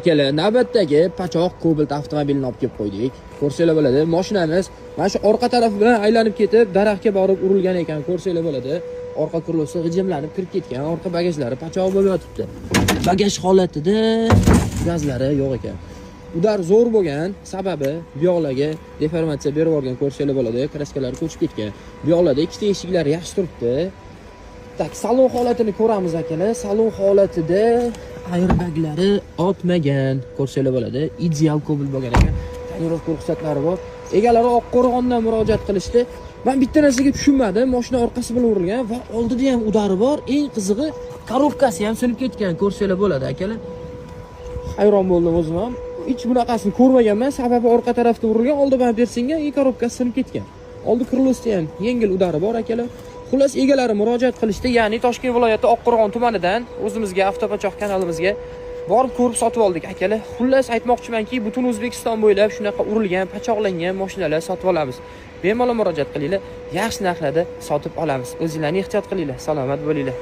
Kela navbatdagi pachoq Cobalt avtomobilini olib kelib qo'ydik. Ko'rsanglar bo'ladi, mashinamiz mana shu orqa taraf bilan aylanib ketib, daraxtga borib urilgan ekan. Ko'rsanglar bo'ladi, orqa kurlosi g'ijimlanib kirib ketgan, orqa bagajlari pachoq bo'lib yotibdi. Bagaj holatida gazlari yo'q ekan. Udar zo'r bo'lgan, sababi bu yoqlarga deformatsiya berib yuborgan. Ko'rsanglar bo'ladi, kraskalari ko'chib ketgan. Bu yoqlarda ikkita eshiklar yaxshi turibdi. Tak, salon holatini ko'ramiz akalar. Salon holatida airbaglari otmagan. Ko'rsanglar bo'ladi, ideal Cobalt bo'lgan ekan. Tonirovka ruxsatlari bor. Egalari Oqqo'rg'ondan murojaat qilishdi. Men bitta narsaga tushunmadim. Mashina orqasi bilan urilgan va oldida ham udari bor. Eng qizig'i, korobkasi ham sinib ketgan. Ko'rsanglar bo'ladi akalar. Hayron bo'ldim o'zim ham. Hech bunaqasini ko'rmaganman. Sababi orqa tarafda urilgan, oldi bilan bersingan, korobkasi sinib ketgan. Oldi krılosida ham yengil udari bor akalar. Xullas egalari murojaat qilishdi, ya'ni Toshkent viloyati Oqqo'rg'on tumanidan o'zimizga avtopachoq kanalimizga borib ko'rib sotib oldik akalar. Xullas aytmoqchimanki, butun O'zbekiston bo'ylab shunaqa urilgan, pachoqlangan mashinalar sotib olamiz. Bemalol murojaat qilinglar, yaxshi narxlarda sotib olamiz. O'zinglarni ehtiyot qilinglar, salomat bo'linglar.